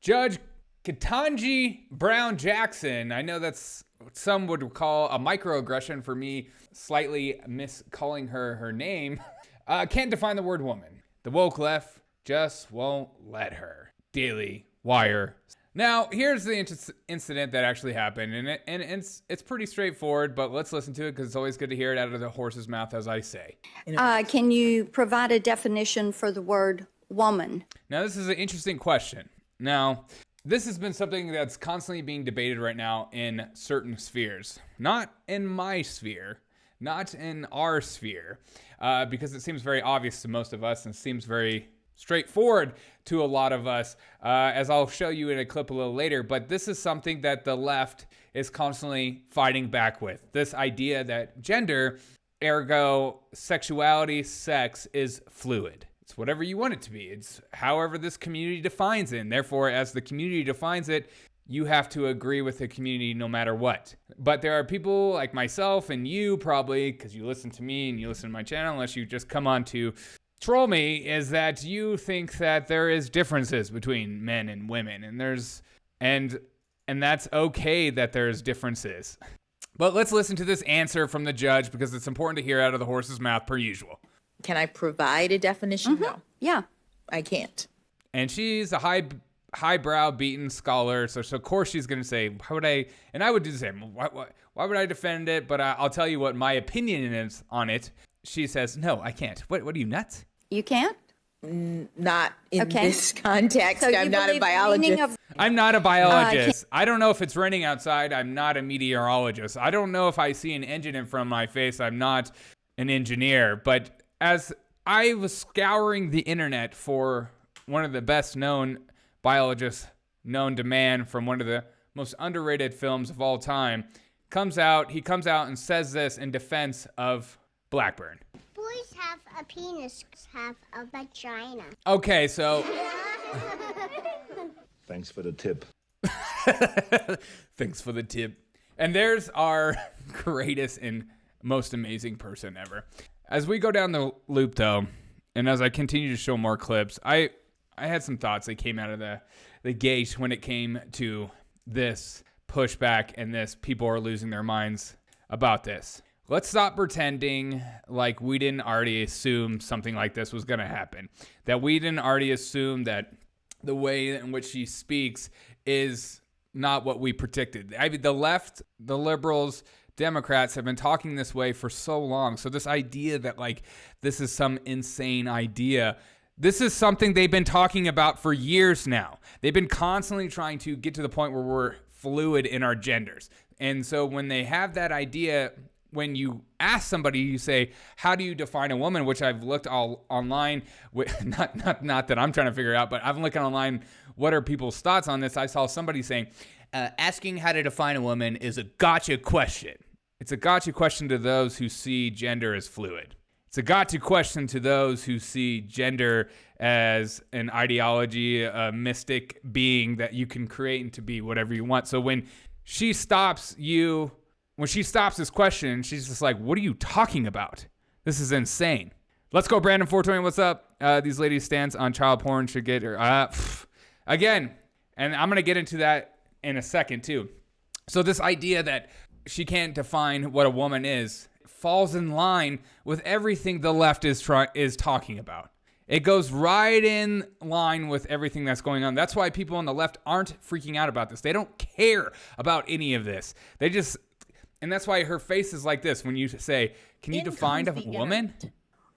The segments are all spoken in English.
Judge Ketanji Brown Jackson, I know that's what some would call a microaggression for me slightly miscalling her name, can't define the word woman. The woke left just won't let her. Daily Wire. Now, here's the incident that actually happened, and it's pretty straightforward, but let's listen to it because it's always good to hear it out of the horse's mouth, as I say. Can you provide a definition for the word woman? Now, this is an interesting question. Now, this has been something that's constantly being debated right now in certain spheres. Not in my sphere, not in our sphere, because it seems very obvious to most of us and seems very straightforward to a lot of us, as I'll show you in a clip a little later. But this is something that the left is constantly fighting back with. This idea that gender, ergo sexuality, sex, is fluid. It's whatever you want it to be. It's however this community defines it. And therefore, as the community defines it, you have to agree with the community no matter what. But there are people like myself and you probably, because you listen to me and you listen to my channel, unless you just come on to troll me, is that you think that there is differences between men and women, and that's okay that there's differences. But let's listen to this answer from the judge because it's important to hear out of the horse's mouth per usual. Can I provide a definition? Mm-hmm. No. Yeah. I can't. And she's a highbrow beaten scholar, so of course she's going to say, how would I, and I would do the same, why would I defend it? But I'll tell you what my opinion is on it. She says, no, I can't. What are you, nuts? You can't? Not in this context. So I'm not a biologist. I'm not a biologist. I don't know if it's raining outside. I'm not a meteorologist. I don't know if I see an engine in front of my face. I'm not an engineer. But as I was scouring the internet for one of the best known biologists known to man from one of the most underrated films of all time, he comes out and says this in defense of Blackburn. Boys have a penis, have a vagina. Okay, so thanks for the tip. Thanks for the tip. And there's our greatest and most amazing person ever. As we go down the loop, though, and as I continue to show more clips, I had some thoughts that came out of the gate when it came to this pushback and this people are losing their minds about this. Let's stop pretending like we didn't already assume something like this was going to happen. That we didn't already assume that the way in which she speaks is not what we predicted. I mean, the left, the liberals, Democrats have been talking this way for so long. So this idea that like this is some insane idea, this is something they've been talking about for years now. They've been constantly trying to get to the point where we're fluid in our genders. And so when they have that idea, when you ask somebody, you say, how do you define a woman? Which I've looked all online, not that I'm trying to figure out, but I've looked online, what are people's thoughts on this? I saw somebody saying, asking how to define a woman is a gotcha question. It's a gotcha question to those who see gender as fluid. It's a gotcha question to those who see gender as an ideology, a mystic being that you can create into be whatever you want. So when she stops this question, she's just like, what are you talking about? This is insane. Let's go, Brandon 420. What's up? These ladies' stance on child porn should get her. Again, and I'm going to get into that in a second, too. So this idea that she can't define what a woman is falls in line with everything the left is talking about. It goes right in line with everything that's going on. That's why people on the left aren't freaking out about this. They don't care about any of this. And that's why her face is like this when you say, can you define a woman?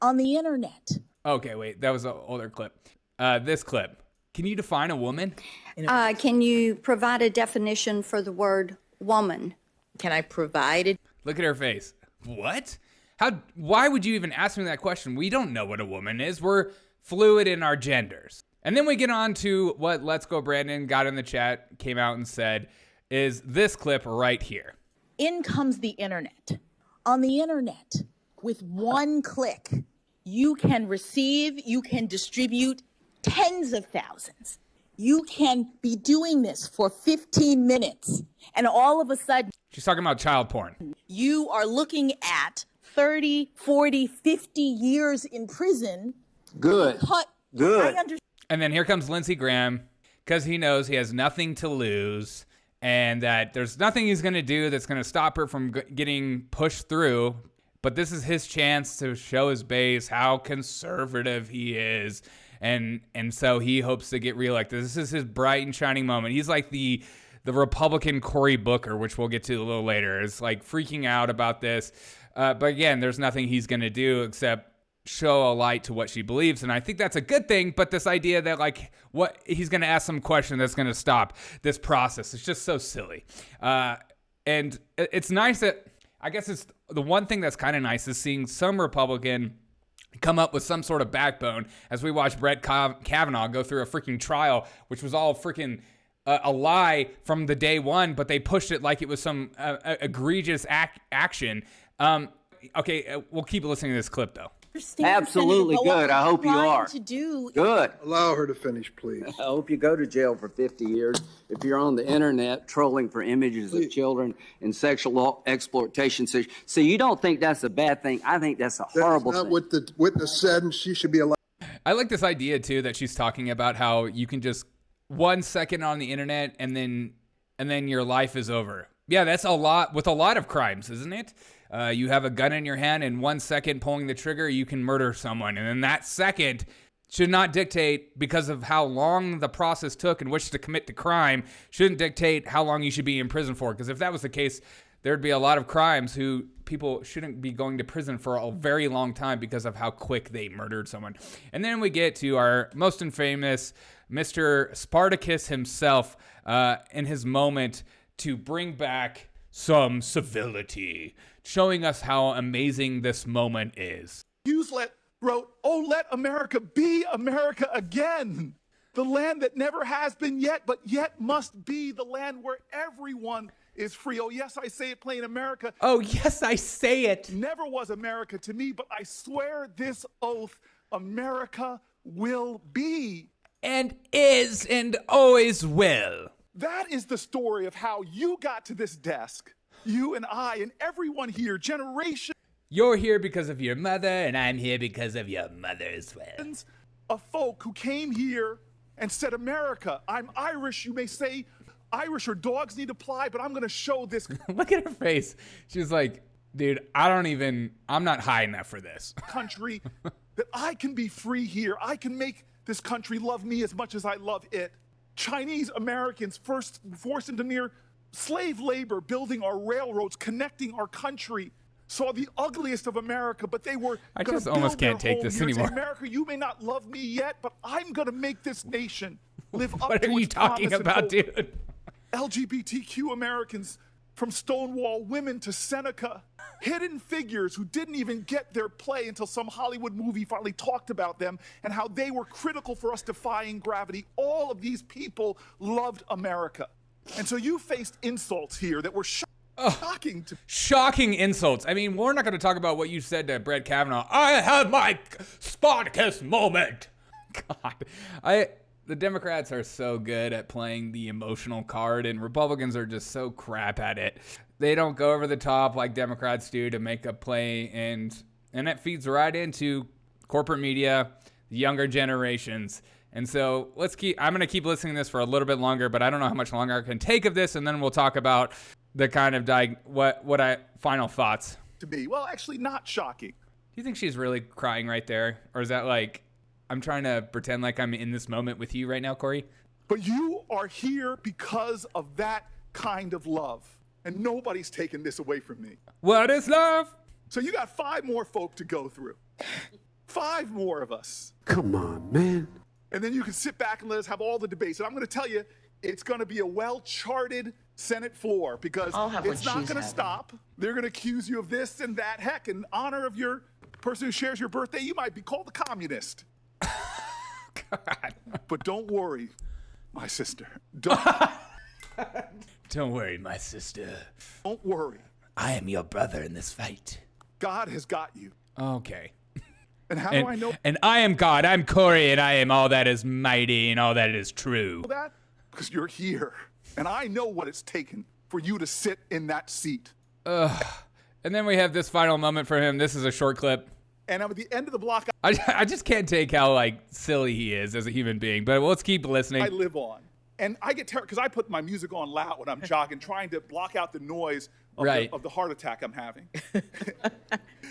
On the internet. Okay, wait, that was an older clip. This clip. Can you define a woman? Can you provide a definition for the word woman? Can I provide it? Look at her face. What? Why would you even ask me that question? We don't know what a woman is. We're fluid in our genders. And then we get on to what Let's Go Brandon got in the chat, came out and said, is this clip right here. In comes the internet. On the internet, with one click, you can receive, you can distribute tens of thousands. You can be doing this for 15 minutes, and all of a sudden, she's talking about child porn. You are looking at 30, 40, 50 years in prison. Good. Good. And then here comes Lindsey Graham because he knows he has nothing to lose and that there's nothing he's going to do that's going to stop her from getting pushed through. But this is his chance to show his base how conservative he is. And so he hopes to get reelected. This is his bright and shining moment. He's like the Republican Cory Booker, which we'll get to a little later, is like freaking out about this. But again, there's nothing he's going to do except show a light to what she believes. And I think that's a good thing. But this idea that like what he's going to ask some question that's going to stop this process, it's just so silly. And it's nice that, I guess it's the one thing that's kind of nice is seeing some Republican come up with some sort of backbone as we watch Brett Kavanaugh go through a freaking trial, which was all freaking a lie from the day one, but they pushed it like it was some egregious action. Okay, we'll keep listening to this clip though. Absolutely good. I hope you are. Good. Allow her to finish, please. I hope you go to jail for 50 years if you're on the internet trolling for images of children and sexual exploitation. So you don't think that's a bad thing? I think that's a horrible thing. That's not what the witness said, and she should be allowed. I like this idea too that she's talking about how you can just 1 second on the internet and then your life is over. Yeah, that's a lot with a lot of crimes, isn't it? You have a gun in your hand, and 1 second pulling the trigger, you can murder someone. And then that second should not dictate, because of how long the process took in which to commit the crime, shouldn't dictate how long you should be in prison for. Because if that was the case, there'd be a lot of crimes who people shouldn't be going to prison for a very long time because of how quick they murdered someone. And then we get to our most infamous Mr. Spartacus himself in his moment to bring back some civility, showing us how amazing this moment is. Hughes wrote, "Oh, let America be America again. The land that never has been yet, but yet must be the land where everyone is free." Oh, yes, I say it plain. America. Oh, yes, I say it. Never was America to me, but I swear this oath, America will be. And is and always will. That is the story of how you got to this desk. You and I and everyone here, generations. You're here because of your mother, and I'm here because of your mother as well. Of folk who came here and said, America, I'm Irish. You may say Irish or dogs need to fly, but I'm going to show this. Look at her face. She's like, dude, I'm not high enough for this. Country that I can be free here. I can make this country love me as much as I love it. Chinese Americans first forced into near slave labor, building our railroads, connecting our country, saw the ugliest of America, but they were I just almost can't take this anymore. America, you may not love me yet, but I'm going to make this nation live up to its What are you talking about, dude? LGBTQ Americans, from Stonewall women to Seneca, hidden figures who didn't even get their play until some Hollywood movie finally talked about them and how they were critical for us defying gravity. All of these people loved America. And so you faced insults here that were shocking to shocking insults. I mean, we're not going to talk about what you said to Brett Kavanaugh. I had my Spartacus moment. God, the Democrats are so good at playing the emotional card, and Republicans are just so crap at it. They don't go over the top like Democrats do to make a play, and it feeds right into corporate media, the younger generations. And so I'm going to keep listening to this for a little bit longer, but I don't know how much longer I can take of this, and then we'll talk about the kind of final thoughts. To me, well, actually not shocking. Do you think she's really crying right there? Or is that like, I'm trying to pretend like I'm in this moment with you right now, Corey? But you are here because of that kind of love, and nobody's taking this away from me. What is love? So you got 5 more folk to go through. 5 more of us. Come on, man. And then you can sit back and let us have all the debates. And I'm going to tell you, it's going to be a well-charted Senate floor because it's not going to stop. They're going to accuse you of this and that. Heck, in honor of your person who shares your birthday, you might be called a communist. God. But don't worry, my sister. Don't worry, my sister. Don't worry. I am your brother in this fight. God has got you. Okay. And how do I know And I am God. I'm Corey, and I am all that is mighty and all that is true. that? Because you're here. And I know what it's taken for you to sit in that seat. And then we have this final moment for him. This is a short clip. And I'm at the end of the block. I just can't take how like silly he is as a human being. But let's keep listening. I live on. And I get terrified because I put my music on loud when I'm jogging, trying to block out the noise of the heart attack I'm having.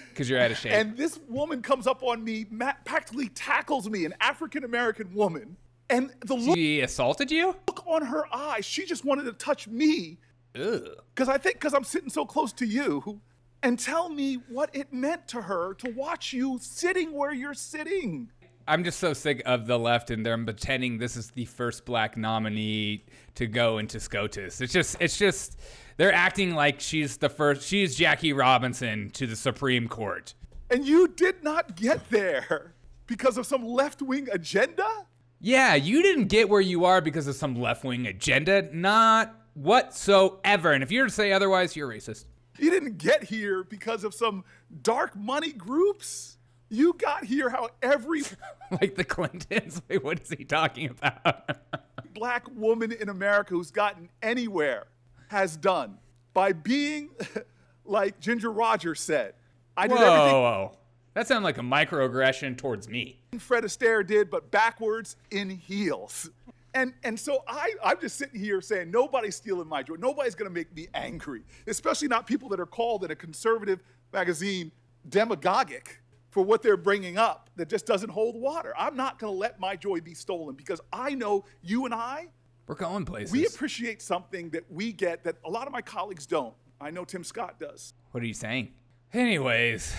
Because you're out of shape. And this woman comes up on me, practically tackles me, an African-American woman. And the look, she assaulted you? Look on her eyes, she just wanted to touch me. Because I'm sitting so close to you. And tell me what it meant to her to watch you sitting where you're sitting. I'm just so sick of the left and them pretending this is the first black nominee to go into SCOTUS. It's just, they're acting like she's Jackie Robinson to the Supreme Court. And you did not get there because of some left-wing agenda? Yeah, you didn't get where you are because of some left-wing agenda. Not whatsoever. And if you're to say otherwise, you're racist. You didn't get here because of some dark money groups. You got here how every... like the Clintons? Wait, what is he talking about? black woman in America who's gotten anywhere has done by being, like Ginger Rogers said, I did everything... Whoa. That sounded like a microaggression towards me. Fred Astaire did, but backwards in heels. And so I'm just sitting here saying, nobody's stealing my joy. Nobody's going to make me angry, especially not people that are called in a conservative magazine demagogic for what they're bringing up that just doesn't hold water. I'm not going to let my joy be stolen because I know you and we're going places. We appreciate something that we get that a lot of my colleagues don't. I know Tim Scott does. What are you saying? Anyways,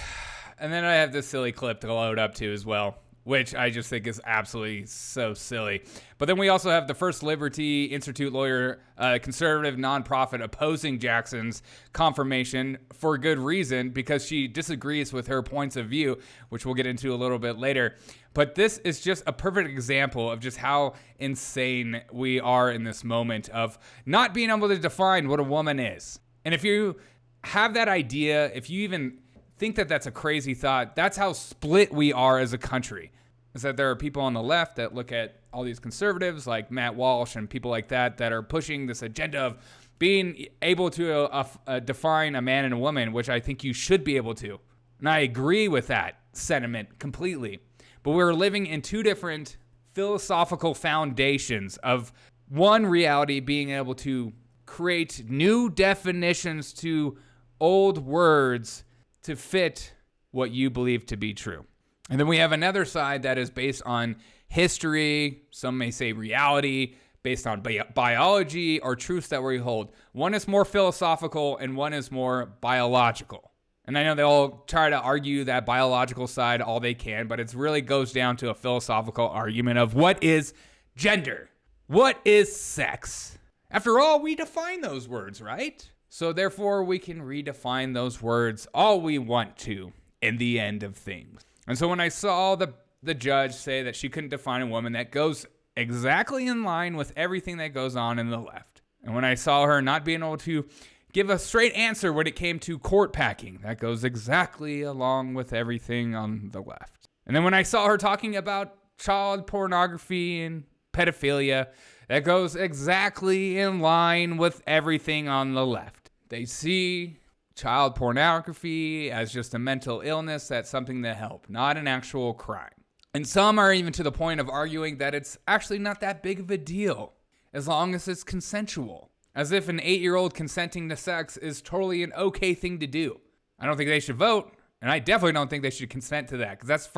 and then I have this silly clip to load up to as well, which I just think is absolutely so silly. But then we also have the First Liberty Institute lawyer, conservative nonprofit, opposing Jackson's confirmation for good reason because she disagrees with her points of view, which we'll get into a little bit later. But this is just a perfect example of just how insane we are in this moment of not being able to define what a woman is. And if you have that idea, if you even think that that's a crazy thought, that's how split we are as a country. Is that there are people on the left that look at all these conservatives like Matt Walsh and people like that that are pushing this agenda of being able to define a man and a woman, which I think you should be able to. And I agree with that sentiment completely. But we're living in two different philosophical foundations of one reality being able to create new definitions to old words to fit what you believe to be true. And then we have another side that is based on history, some may say reality, based on biology or truths that we hold. One is more philosophical and one is more biological. And I know they all try to argue that biological side all they can, but it really goes down to a philosophical argument of what is gender? What is sex? After all, we define those words, right? So therefore, we can redefine those words all we want to in the end of things. And so when I saw the judge say that she couldn't define a woman, that goes exactly in line with everything that goes on in the left. And when I saw her not being able to give a straight answer when it came to court packing, that goes exactly along with everything on the left. And then when I saw her talking about child pornography and pedophilia, that goes exactly in line with everything on the left. They see child pornography as just a mental illness, that's something to help, not an actual crime. And some are even to the point of arguing that it's actually not that big of a deal, as long as it's consensual. As if an 8-year-old consenting to sex is totally an okay thing to do. I don't think they should vote, and I definitely don't think they should consent to that, because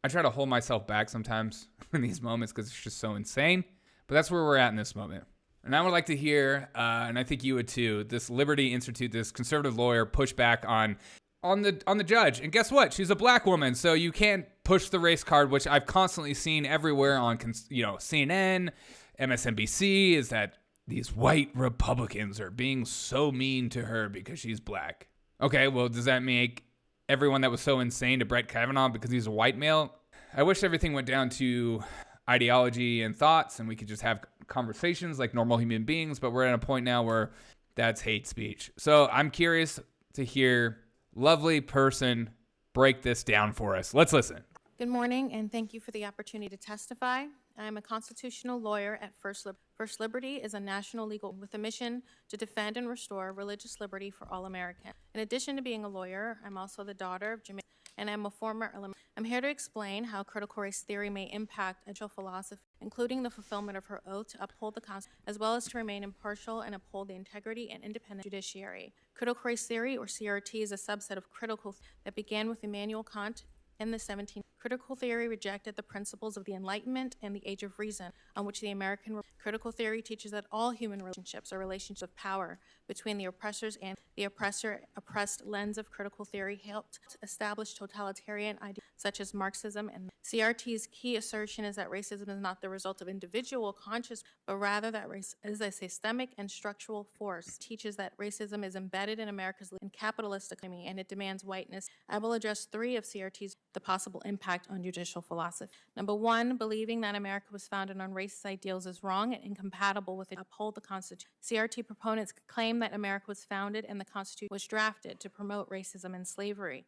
I try to hold myself back sometimes in these moments because it's just so insane. But that's where we're at in this moment. And I would like to hear, and I think you would too, this Liberty Institute, this conservative lawyer, push back on the judge. And guess what? She's a black woman, so you can't push the race card, which I've constantly seen everywhere on CNN, MSNBC, is that these white Republicans are being so mean to her because she's black. Okay, well, does that make everyone that was so insane to Brett Kavanaugh because he's a white male? I wish everything went down to ideology and thoughts and we could just have conversations like normal human beings, but we're at a point now where that's hate speech. So I'm curious to hear lovely person break this down for us. Let's listen. Good morning, and thank you for the opportunity to testify. I am a constitutional lawyer at First Liberty. First Liberty is a national legal with a mission to defend and restore religious liberty for all Americans. In addition to being a lawyer, I'm also the daughter of and am a former I'm here to explain how critical race theory may impact educational philosophy, including the fulfillment of her oath to uphold the Constitution, as well as to remain impartial and uphold the integrity and independent judiciary. Critical race theory, or CRT, is a subset of critical that began with Immanuel Kant in the 17th. Critical theory rejected the principles of the Enlightenment and the Age of Reason, on which the American critical theory teaches that all human relationships are relationships of power between the oppressors and the oppressed lens of critical theory helped establish totalitarian ideas such as Marxism. And CRT's key assertion is that racism is not the result of individual conscious, but rather that race is a systemic and structural force. It teaches that racism is embedded in America's capitalist economy, and it demands whiteness. I will address 3 of CRT's the possible impact on judicial philosophy. Number 1, believing that America was founded on racist ideals is wrong and incompatible with it. Uphold the Constitution. CRT proponents claim that America was founded and the Constitution was drafted to promote racism and slavery.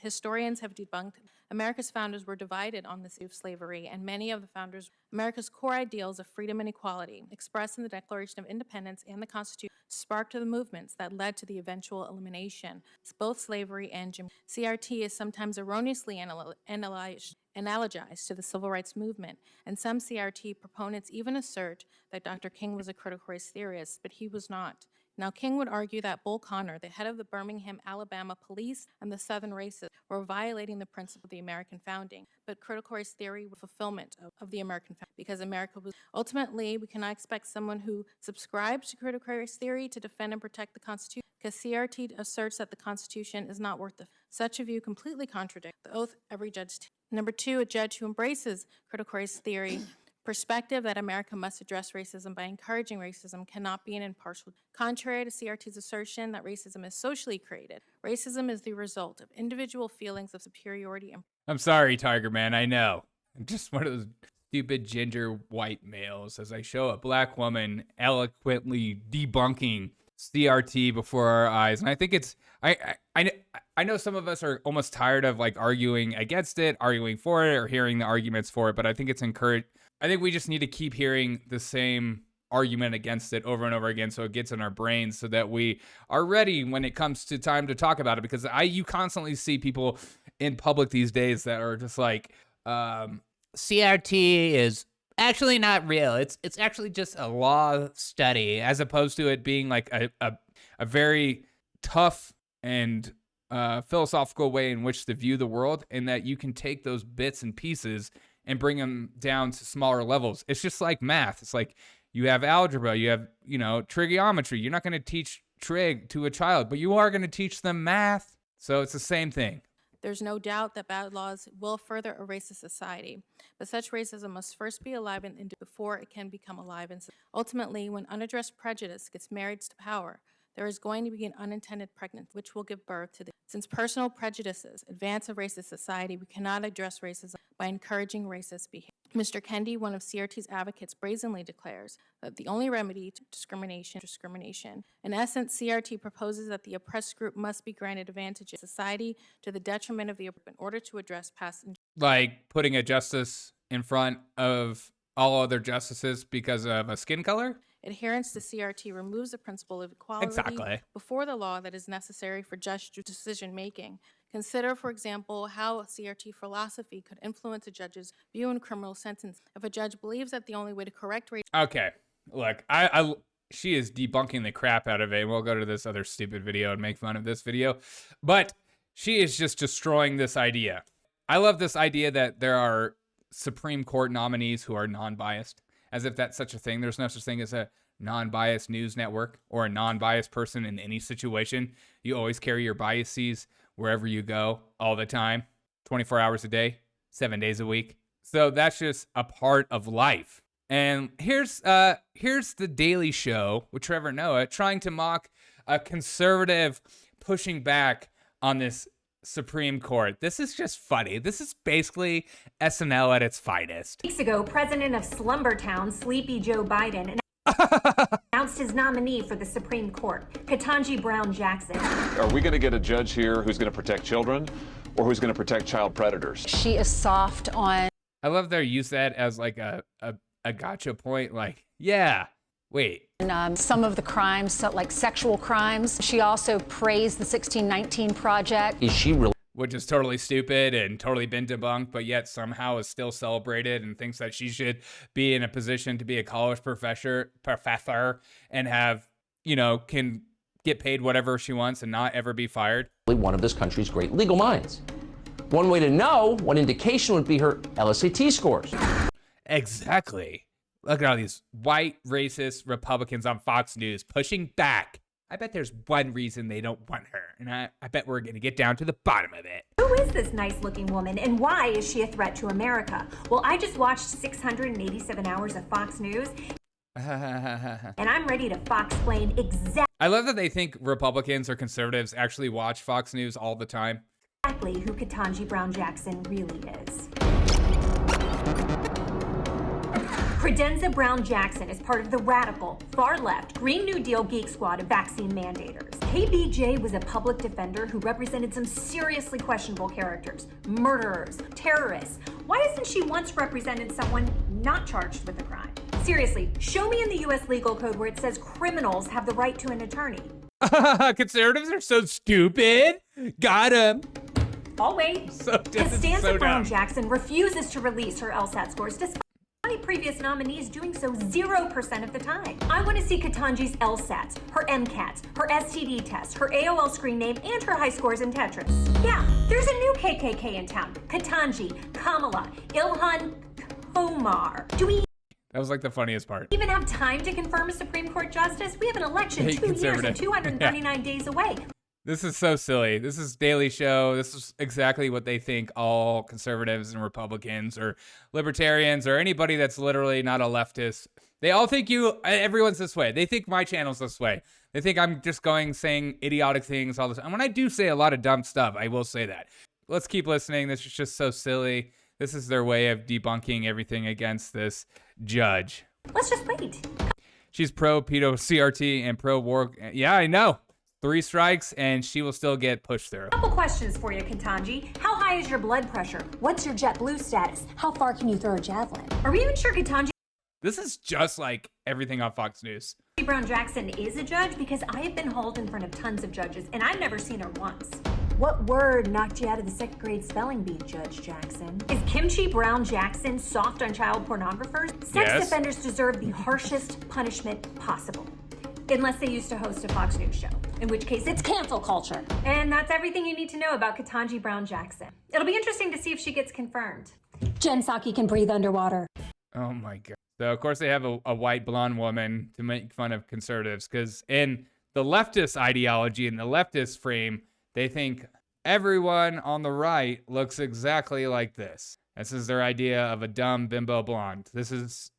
Historians have debunked America's founders were divided on the issue of slavery, and many of the founders, America's core ideals of freedom and equality, expressed in the Declaration of Independence and the Constitution, sparked the movements that led to the eventual elimination of both slavery and Jim. CRT is sometimes erroneously analogized to the civil rights movement, and some CRT proponents even assert that Dr. King was a critical race theorist, but he was not. Now, King would argue that Bull Connor, the head of the Birmingham, Alabama police and the Southern racists, were violating the principle of the American founding, but critical race theory was fulfillment of the American founding, because America was ultimately, we cannot expect someone who subscribes to critical race theory to defend and protect the Constitution, because CRT asserts that the Constitution is not worth the. Such a view completely contradicts the oath every judge. Number 2, a judge who embraces critical race theory perspective that America must address racism by encouraging racism cannot be an impartial. Contrary to CRT's assertion that racism is socially created, racism is the result of individual feelings of superiority. I'm sorry, Tiger Man, I know. I'm just one of those stupid ginger white males as I show a black woman eloquently debunking CRT before our eyes. And I think it's, I know some of us are almost tired of like arguing against it, arguing for it, or hearing the arguments for it, but I think it's encouraged. I think we just need to keep hearing the same argument against it over and over again so it gets in our brains so that we are ready when it comes to time to talk about it. Because you constantly see people in public these days that are just like, CRT is actually not real. It's actually just a law study, as opposed to it being like a very tough and philosophical way in which to view the world, and that you can take those bits and pieces and bring them down to smaller levels. It's just like math. It's like you have algebra, you have, trigonometry. You're not going to teach trig to a child, but you are going to teach them math. So it's the same thing. There's no doubt that bad laws will further erase a society, but such racism must first be alive and before it can become alive. And ultimately, when unaddressed prejudice gets married to power, there is going to be an unintended pregnancy, which will give birth to Since personal prejudices advance a racist society, we cannot address racism by encouraging racist behavior. Mr. Kendi, one of CRT's advocates, brazenly declares that the only remedy to discrimination is discrimination. In essence, CRT proposes that the oppressed group must be granted advantages in society to the detriment of the oppressed in order to address past injustice. Like putting a justice in front of all other justices because of a skin color? Adherence to CRT removes the principle of equality before the law that is necessary for just decision-making. Consider, for example, how CRT philosophy could influence a judge's view in criminal sentence. If a judge believes that the only way to correct race... Okay, look, she is debunking the crap out of it. We'll go to this other stupid video and make fun of this video. But she is just destroying this idea. I love this idea that there are Supreme Court nominees who are non-biased, as if that's such a thing. There's no such thing as a non-biased news network or a non-biased person in any situation. You always carry your biases wherever you go, all the time, 24 hours a day, 7 days a week. So that's just a part of life. And here's the Daily Show with Trevor Noah trying to mock a conservative pushing back on this Supreme Court. This is just funny. This is basically SNL at its finest. Weeks ago, president of Slumbertown, Sleepy Joe Biden, announced his nominee for the Supreme Court, Ketanji Brown Jackson. Are we going to get a judge here who's going to protect children or who's going to protect child predators? She is soft on... I love their use that as like a gotcha point. Like, yeah, wait. And some of the crimes, so like sexual crimes. She also praised the 1619 Project. Is she really? which is totally stupid and totally been debunked, but yet somehow is still celebrated and thinks that she should be in a position to be a college professor and have, can get paid whatever she wants and not ever be fired. One of this country's great legal minds. One way to know, one indication would be her LSAT scores. Exactly. Look at all these white racist Republicans on Fox News pushing back. I bet there's one reason they don't want her, and I bet we're going to get down to the bottom of it. Who is this nice-looking woman, and why is she a threat to America? Well, I just watched 687 hours of Fox News, and I'm ready to Fox-plain exactly. I love that they think Republicans or conservatives actually watch Fox News all the time. Exactly who Ketanji Brown Jackson really is. Credenza Brown Jackson is part of the radical, far-left, Green New Deal geek squad of vaccine mandators. KBJ was a public defender who represented some seriously questionable characters, murderers, terrorists. Why hasn't she once represented someone not charged with a crime? Seriously, show me in the U.S. legal code where it says criminals have the right to an attorney. Conservatives are so stupid. Got him. I'll wait. Costanza so Brown dumb. Jackson refuses to release her LSAT scores despite previous nominees doing so 0% of the time. I want to see Ketanji's LSATs, her MCATs, her STD test, her AOL screen name, and her high scores in Tetris. Yeah, there's a new KKK in town. Ketanji, Kamala, Ilhan Omar. Do we That was like the funniest part. even have time to confirm a Supreme Court justice? We have an election Hey, 2 years and conservative. 239 days away. This is so silly. This is Daily Show. This is exactly what they think all conservatives and Republicans or libertarians or anybody that's literally not a leftist. They all think everyone's this way. They think my channel's this way. They think I'm just saying idiotic things all the time. And when I do say a lot of dumb stuff, I will say that. Let's keep listening. This is just so silly. This is their way of debunking everything against this judge. Let's just wait. She's pro-pedo CRT and pro-war. Yeah, I know. 3 strikes and she will still get pushed through. Couple questions for you, Ketanji. How high is your blood pressure? What's your JetBlue status? How far can you throw a javelin? Are we even sure Ketanji This is just like everything on Fox News. Brown Jackson is a judge? Because I have been hauled in front of tons of judges and I've never seen her once. What word knocked you out of the 2nd grade spelling bee, Judge Jackson? Is Kimchi Brown Jackson soft on child pornographers? Sex Yes. offenders deserve the harshest punishment possible. Unless they used to host a Fox News show, in which case it's cancel culture. And that's everything you need to know about Ketanji Brown Jackson. It'll be interesting to see if she gets confirmed. Jen Psaki can breathe underwater. Oh my God. So of course they have a white blonde woman to make fun of conservatives because in the leftist ideology, in the leftist frame, they think everyone on the right looks exactly like this. This is their idea of a dumb bimbo blonde. This is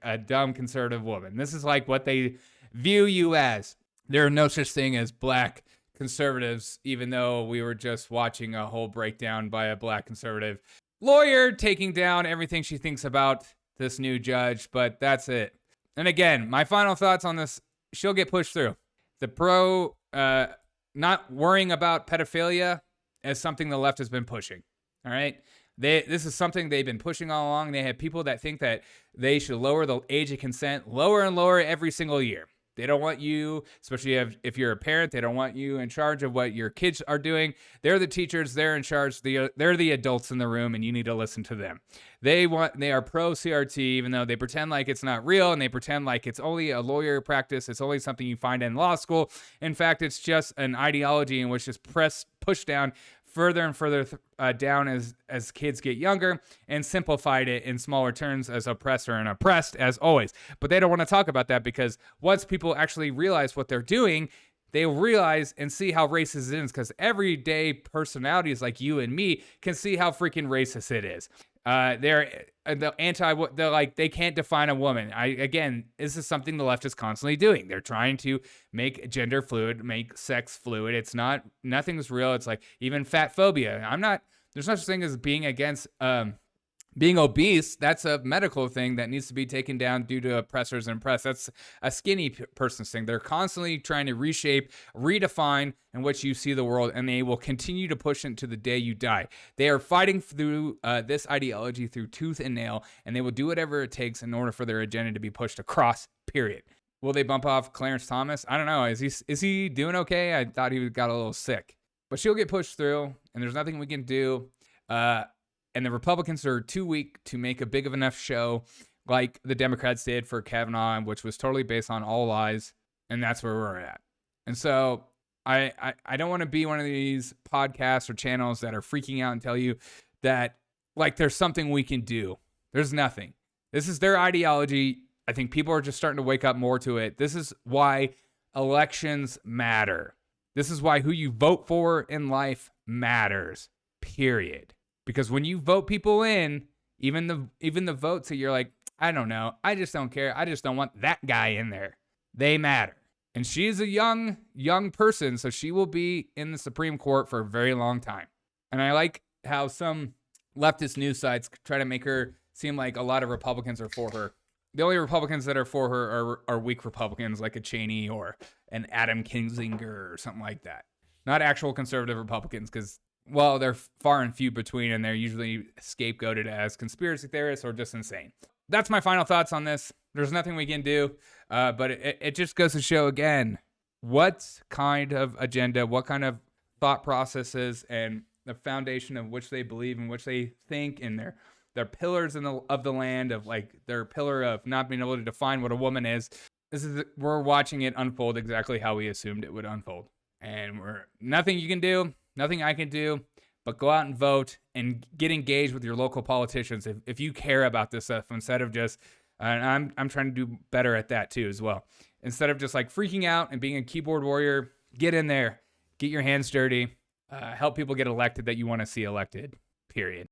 a dumb conservative woman. This is like what they view you as. There are no such thing as black conservatives, even though we were just watching a whole breakdown by a black conservative lawyer taking down everything she thinks about this new judge, but that's it. And again, my final thoughts on this, she'll get pushed through. The not worrying about pedophilia is something the left has been pushing, all right? This is something they've been pushing all along. They have people that think that they should lower the age of consent lower and lower every single year. They don't want you, especially if you're a parent, they don't want you in charge of what your kids are doing. They're the teachers. They're in charge. They're the adults in the room, and you need to listen to them. They are pro-CRT, even though they pretend like it's not real, and they pretend like it's only a lawyer practice. It's only something you find in law school. In fact, it's just an ideology in which is pushed down further and further down as kids get younger, and simplified it in smaller terms as oppressor and oppressed, as always. But they don't want to talk about that because once people actually realize what they're doing, they realize and see how racist it is, because everyday personalities like you and me can see how freaking racist it is. They're like, they can't define a woman. Again, this is something the left is constantly doing. They're trying to make gender fluid, make sex fluid. Nothing's real. It's like even fat phobia. There's no such thing as being against being obese. That's a medical thing that needs to be taken down due to oppressors and oppressed. That's a skinny person's thing. They're constantly trying to reshape, redefine in which you see the world, and they will continue to push it to the day you die. They are fighting through this ideology through tooth and nail, and they will do whatever it takes in order for their agenda to be pushed across, period. Will they bump off Clarence Thomas? I don't know. Is he doing okay? I thought he got a little sick. but she'll get pushed through, and there's nothing we can do. And the Republicans are too weak to make a big of enough show like the Democrats did for Kavanaugh, which was totally based on all lies, and that's where we're at. And so I don't want to be one of these podcasts or channels that are freaking out and tell you that, like, there's something we can do. There's nothing. This is their ideology. I think people are just starting to wake up more to it. This is why elections matter. This is why who you vote for in life matters, period. Because when you vote people in, even the votes that you're like, I don't know, I just don't care, I just don't want that guy in there, they matter. And she is a young person, so she will be in the Supreme Court for a very long time. And I like how some leftist news sites try to make her seem like a lot of Republicans are for her. The only Republicans that are for her are weak Republicans like a Cheney or an Adam Kinzinger or something like that. Not actual conservative Republicans, because, well, they're far and few between, and they're usually scapegoated as conspiracy theorists or just insane. That's my final thoughts on this. There's nothing we can do, but it just goes to show again what kind of agenda, what kind of thought processes, and the foundation of which they believe and which they think, and their pillars of the land, of like their pillar of not being able to define what a woman is. We're watching it unfold exactly how we assumed it would unfold, and nothing you can do, nothing I can do, but go out and vote and get engaged with your local politicians if you care about this stuff, instead of just, and I'm trying to do better at that too as well. Instead of just like freaking out and being a keyboard warrior, get in there, get your hands dirty, help people get elected that you want to see elected, period.